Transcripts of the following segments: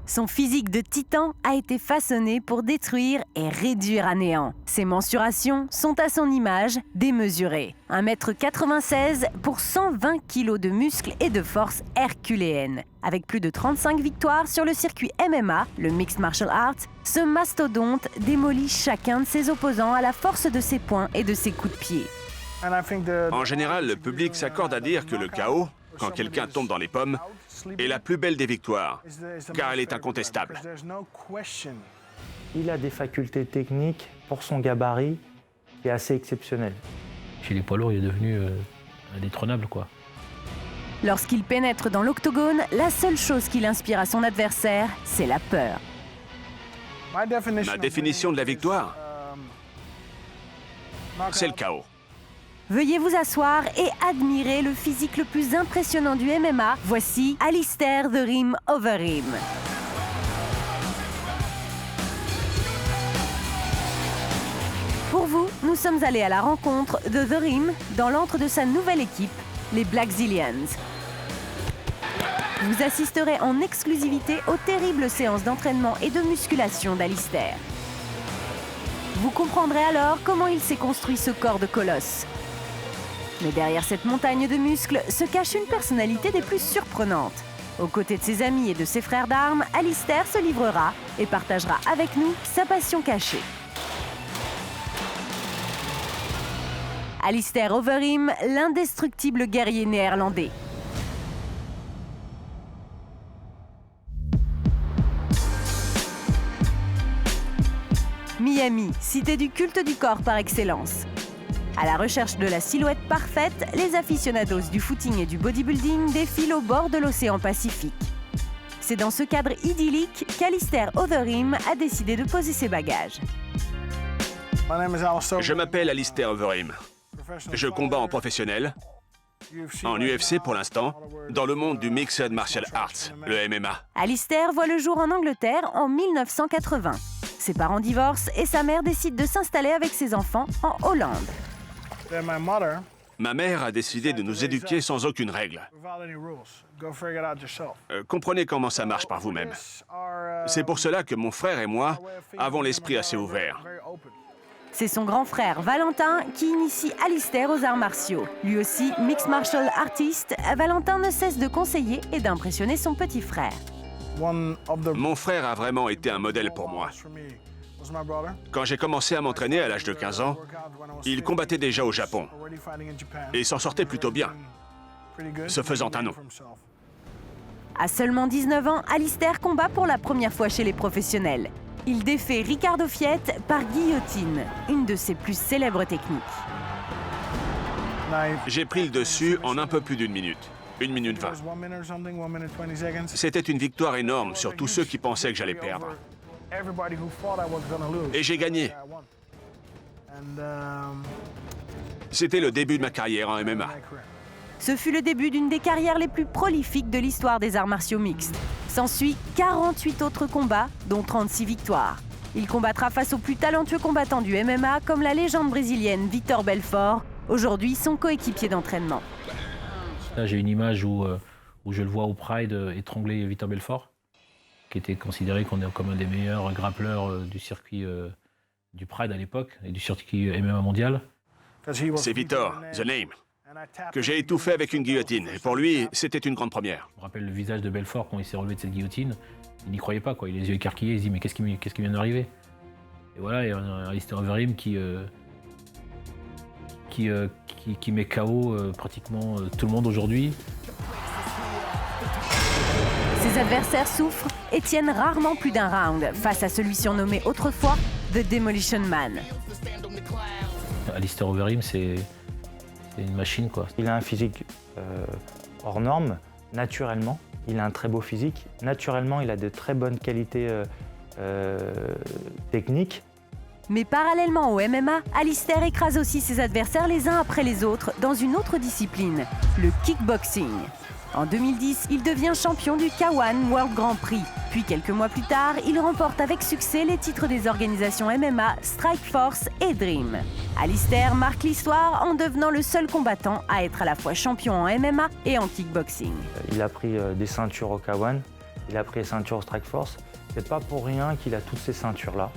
Son physique de titan a été façonné pour détruire et réduire à néant. Ses mensurations sont à son image démesurées. 1,96 m pour 120 kg de muscles et de force herculéenne. Avec plus de 35 victoires sur le circuit MMA, le Mixed Martial Arts, ce mastodonte démolit chacun de ses opposants à la force de ses poings et de ses coups de pied. En général, le public s'accorde à dire que le KO, quand quelqu'un tombe dans les pommes, est la plus belle des victoires, car elle est incontestable. Il a des facultés techniques pour son gabarit qui est assez exceptionnel. Chez les poids lourds, il est devenu indétrônable, quoi. Lorsqu'il pénètre dans l'octogone, la seule chose qui l'inspire à son adversaire, c'est la peur. Ma définition de la victoire, c'est le KO. Veuillez vous asseoir et admirer le physique le plus impressionnant du MMA. Voici Alistair The Rim Overeem. Pour vous, nous sommes allés à la rencontre de The Rim dans l'antre de sa nouvelle équipe, les Blackzilians. Vous assisterez en exclusivité aux terribles séances d'entraînement et de musculation d'Alistair. Vous comprendrez alors comment il s'est construit ce corps de colosse. Mais derrière cette montagne de muscles se cache une personnalité des plus surprenantes. Aux côtés de ses amis et de ses frères d'armes, Alistair se livrera et partagera avec nous sa passion cachée. Alistair Overeem, l'indestructible guerrier néerlandais. Miami, cité du culte du corps par excellence. À la recherche de la silhouette parfaite, les aficionados du footing et du bodybuilding défilent au bord de l'océan Pacifique. C'est dans ce cadre idyllique qu'Alistair Overeem a décidé de poser ses bagages. Je m'appelle Alistair Overeem. Je combats en professionnel, en UFC pour l'instant, dans le monde du Mixed Martial Arts, le MMA. Alistair voit le jour en Angleterre en 1980. Ses parents divorcent et sa mère décide de s'installer avec ses enfants en Hollande. Ma mère a décidé de nous éduquer sans aucune règle. Comprenez comment ça marche par vous-même. C'est pour cela que mon frère et moi avons l'esprit assez ouvert. C'est son grand frère Valentin qui initie Alistair aux arts martiaux. Lui aussi, mixed martial artist, Valentin ne cesse de conseiller et d'impressionner son petit frère. Mon frère a vraiment été un modèle pour moi. Quand j'ai commencé à m'entraîner à l'âge de 15 ans, il combattait déjà au Japon et s'en sortait plutôt bien, se faisant un nom. À seulement 19 ans, Alistair combat pour la première fois chez les professionnels. Il défait Ricardo Fiet par guillotine, une de ses plus célèbres techniques. J'ai pris le dessus en un peu plus d'une minute. 1 minute 20. C'était une victoire énorme sur tous ceux qui pensaient que j'allais perdre. Et j'ai gagné. C'était le début de ma carrière en MMA. Ce fut le début d'une des carrières les plus prolifiques de l'histoire des arts martiaux mixtes. S'ensuit 48 autres combats, dont 36 victoires. Il combattra face aux plus talentueux combattants du MMA, comme la légende brésilienne Vitor Belfort, aujourd'hui son coéquipier d'entraînement. Là, j'ai une image où je le vois au Pride étrangler Vitor Belfort, qui était considéré comme un des meilleurs grappleurs du circuit du Pride à l'époque, et du circuit MMA mondial. C'est Vitor, The Name, que j'ai étouffé avec une guillotine. Et pour lui, c'était une grande première. Je me rappelle le visage de Belfort quand il s'est relevé de cette guillotine. Il n'y croyait pas, quoi. Il a les yeux écarquillés, il se dit mais qu'est-ce qui vient d'arriver? Et voilà, il y a un Alistair Overeem qui met KO pratiquement tout le monde aujourd'hui. Ses adversaires souffrent et tiennent rarement plus d'un round face à celui surnommé autrefois The Demolition Man. Alistair Overeem, c'est une machine, quoi. Il a un physique hors norme, naturellement. Il a un très beau physique. Naturellement, il a de très bonnes qualités techniques. Mais parallèlement au MMA, Alistair écrase aussi ses adversaires les uns après les autres dans une autre discipline, le kickboxing. En 2010, il devient champion du K1 World Grand Prix. Puis quelques mois plus tard, il remporte avec succès les titres des organisations MMA Strikeforce et Dream. Alistair marque l'histoire en devenant le seul combattant à être à la fois champion en MMA et en kickboxing. Il a pris des ceintures au K1 il a pris les ceintures Strikeforce. C'est pas pour rien qu'il a toutes ces ceintures-là.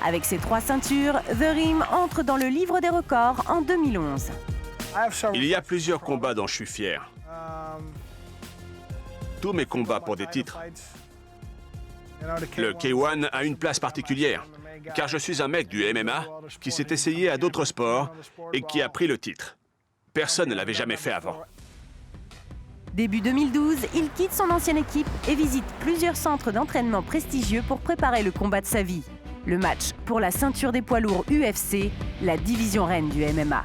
Avec ses 3 ceintures, The Rim entre dans le livre des records en 2011. Il y a plusieurs combats dont je suis fier. Tous mes combats pour des titres. Le K1 a une place particulière, car je suis un mec du MMA qui s'est essayé à d'autres sports et qui a pris le titre. Personne ne l'avait jamais fait avant. Début 2012, il quitte son ancienne équipe et visite plusieurs centres d'entraînement prestigieux pour préparer le combat de sa vie. Le match pour la ceinture des poids lourds UFC, la division reine du MMA.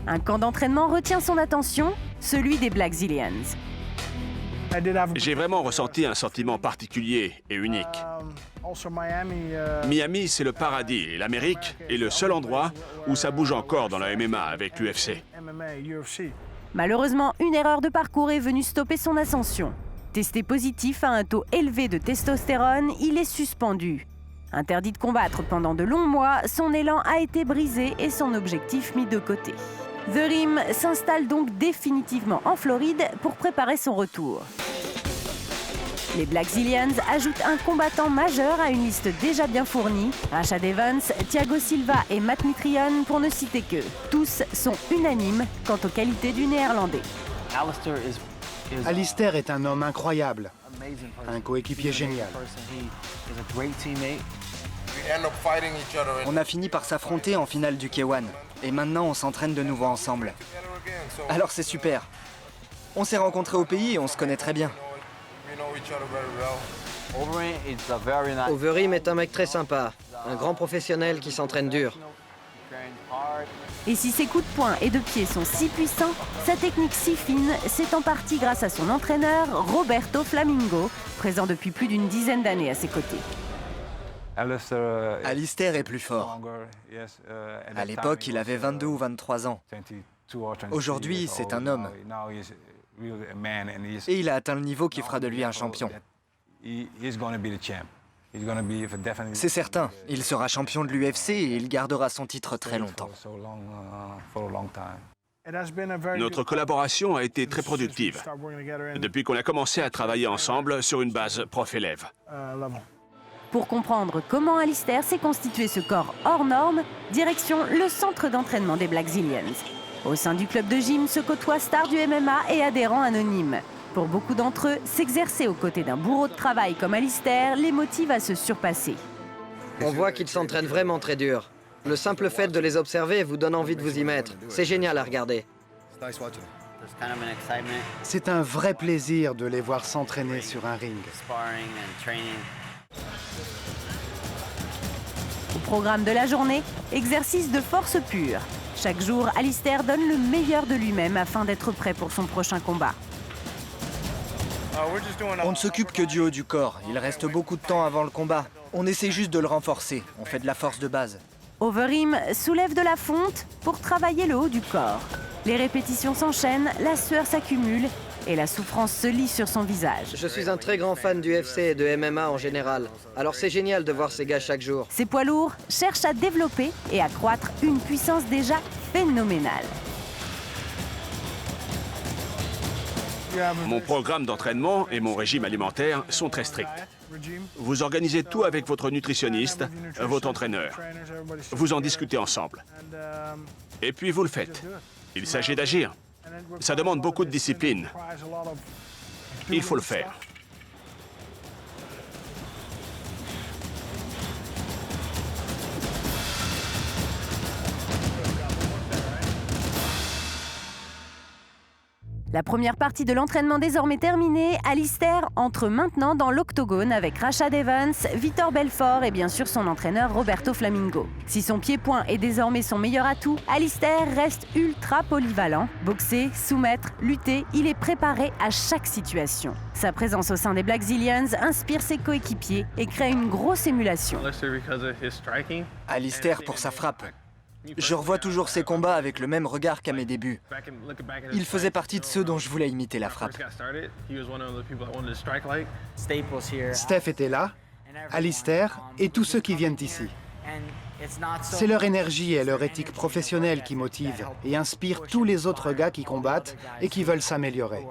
Un camp d'entraînement retient son attention, celui des Blackzilians. J'ai vraiment ressenti un sentiment particulier et unique. Miami, c'est le paradis et l'Amérique est le seul endroit où ça bouge encore dans la MMA avec l'UFC. Malheureusement, une erreur de parcours est venue stopper son ascension. Testé positif à un taux élevé de testostérone, il est suspendu. Interdit de combattre pendant de longs mois, son élan a été brisé et son objectif mis de côté. The Rim s'installe donc définitivement en Floride pour préparer son retour. Les Blackzilians ajoutent un combattant majeur à une liste déjà bien fournie, Rashad Evans, Thiago Silva et Matt Mitrione pour ne citer qu'eux. Tous sont unanimes quant aux qualités du Néerlandais. Alistair est un homme incroyable, un coéquipier génial. On a fini par s'affronter en finale du K1 et maintenant on s'entraîne de nouveau ensemble. Alors c'est super. On s'est rencontrés au pays et on se connaît très bien. Overeem est un mec très sympa, un grand professionnel qui s'entraîne dur. Et si ses coups de poing et de pied sont si puissants, sa technique si fine, c'est en partie grâce à son entraîneur Roberto Flamingo, présent depuis plus d'une dizaine d'années à ses côtés. Alistair est plus fort. À l'époque, il avait 22 ou 23 ans. Aujourd'hui, c'est un homme. Et il a atteint le niveau qui fera de lui un champion. C'est certain, il sera champion de l'UFC et il gardera son titre très longtemps. Notre collaboration a été très productive depuis qu'on a commencé à travailler ensemble sur une base prof-élève. Pour comprendre comment Alistair s'est constitué ce corps hors norme, direction le centre d'entraînement des Blackzilians. Au sein du club de gym se côtoient stars du MMA et adhérents anonymes. Pour beaucoup d'entre eux, s'exercer aux côtés d'un bourreau de travail comme Alistair les motive à se surpasser. On voit qu'ils s'entraînent vraiment très dur. Le simple fait de les observer vous donne envie de vous y mettre. C'est génial à regarder. C'est un vrai plaisir de les voir s'entraîner sur un ring. Au programme de la journée, exercice de force pure. Chaque jour, Alistair donne le meilleur de lui-même afin d'être prêt pour son prochain combat. On ne s'occupe que du haut du corps. Il reste beaucoup de temps avant le combat. On essaie juste de le renforcer. On fait de la force de base. Overeem soulève de la fonte pour travailler le haut du corps. Les répétitions s'enchaînent, la sueur s'accumule et la souffrance se lit sur son visage. Je suis un très grand fan du UFC et de MMA en général. Alors c'est génial de voir ces gars chaque jour. Ces poids lourds cherchent à développer et accroître une puissance déjà phénoménale. Mon programme d'entraînement et mon régime alimentaire sont très stricts. Vous organisez tout avec votre nutritionniste, votre entraîneur. Vous en discutez ensemble. Et puis vous le faites. Il s'agit d'agir. Ça demande beaucoup de discipline. Il faut le faire. La première partie de l'entraînement désormais terminée, Alistair entre maintenant dans l'octogone avec Rashad Evans, Vitor Belfort et bien sûr son entraîneur Roberto Flamingo. Si son pied-point est désormais son meilleur atout, Alistair reste ultra polyvalent. Boxer, soumettre, lutter, il est préparé à chaque situation. Sa présence au sein des Blackzilians inspire ses coéquipiers et crée une grosse émulation. Alistair pour sa frappe. Je revois toujours ses combats avec le même regard qu'à mes débuts. Il faisait partie de ceux dont je voulais imiter la frappe. Steph était là, Alistair et tous ceux qui viennent ici. C'est leur énergie et leur éthique professionnelle qui motivent et inspirent tous les autres gars qui combattent et qui veulent s'améliorer.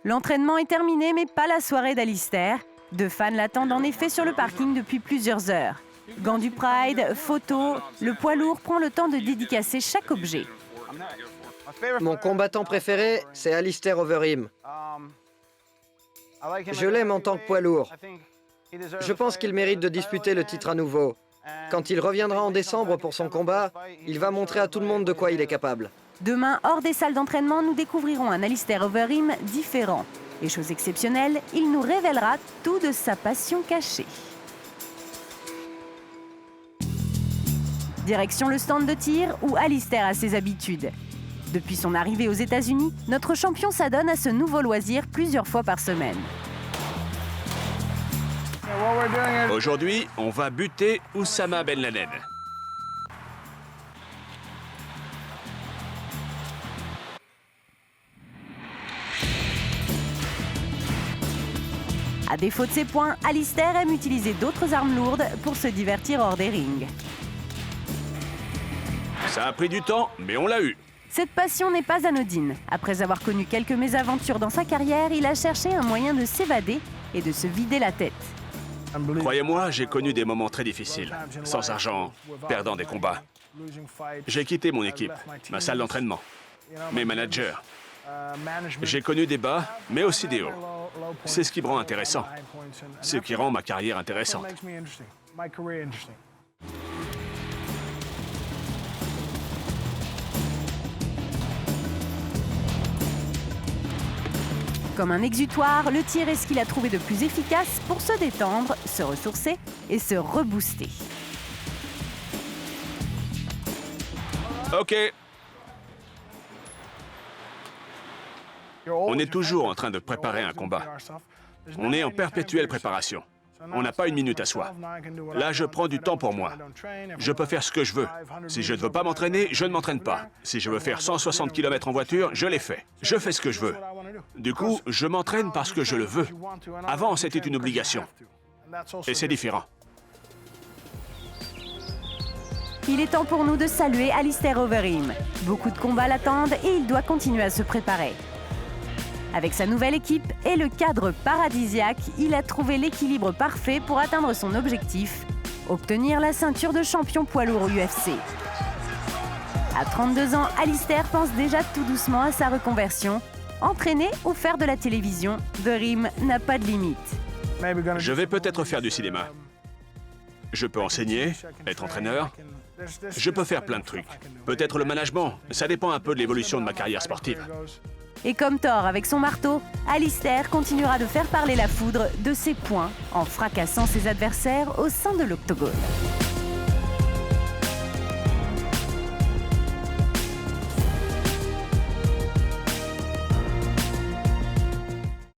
L'entraînement est terminé, mais pas la soirée d'Alistair. Deux fans l'attendent en effet sur le parking depuis plusieurs heures. Gants du Pride, photos, le poids lourd prend le temps de dédicacer chaque objet. Mon combattant préféré, c'est Alistair Overeem. Je l'aime en tant que poids lourd. Je pense qu'il mérite de disputer le titre à nouveau. Quand il reviendra en décembre pour son combat, il va montrer à tout le monde de quoi il est capable. Demain, hors des salles d'entraînement, nous découvrirons un Alistair Overeem différent. Et chose exceptionnelle, il nous révélera tout de sa passion cachée. Direction le stand de tir où Alistair a ses habitudes. Depuis son arrivée aux États-Unis, notre champion s'adonne à ce nouveau loisir plusieurs fois par semaine. Aujourd'hui, on va buter Oussama Ben Laden. À défaut de ses poings, Alistair aime utiliser d'autres armes lourdes pour se divertir hors des rings. Ça a pris du temps, mais on l'a eu. Cette passion n'est pas anodine. Après avoir connu quelques mésaventures dans sa carrière, il a cherché un moyen de s'évader et de se vider la tête. Croyez-moi, j'ai connu des moments très difficiles. Sans argent, perdant des combats. J'ai quitté mon équipe, ma salle d'entraînement, mes managers. J'ai connu des bas, mais aussi des hauts. C'est ce qui me rend intéressant. Ce qui rend ma carrière intéressante. Comme un exutoire, le tir est ce qu'il a trouvé de plus efficace pour se détendre, se ressourcer et se rebooster. Ok. On est toujours en train de préparer un combat. On est en perpétuelle préparation. On n'a pas une minute à soi. Là, je prends du temps pour moi. Je peux faire ce que je veux. Si je ne veux pas m'entraîner, je ne m'entraîne pas. Si je veux faire 160 km en voiture, je les fais. Je fais ce que je veux. Du coup, je m'entraîne parce que je le veux. Avant, c'était une obligation. Et c'est différent. Il est temps pour nous de saluer Alistair Overeem. Beaucoup de combats l'attendent et il doit continuer à se préparer. Avec sa nouvelle équipe et le cadre paradisiaque, il a trouvé l'équilibre parfait pour atteindre son objectif, obtenir la ceinture de champion poids lourd au UFC. À 32 ans, Alistair pense déjà tout doucement à sa reconversion. Entraîner ou faire de la télévision, Overeem n'a pas de limite. Je vais peut-être faire du cinéma. Je peux enseigner, être entraîneur. Je peux faire plein de trucs. Peut-être le management. Ça dépend un peu de l'évolution de ma carrière sportive. Et comme Thor avec son marteau, Alistair continuera de faire parler la foudre de ses poings en fracassant ses adversaires au sein de l'octogone.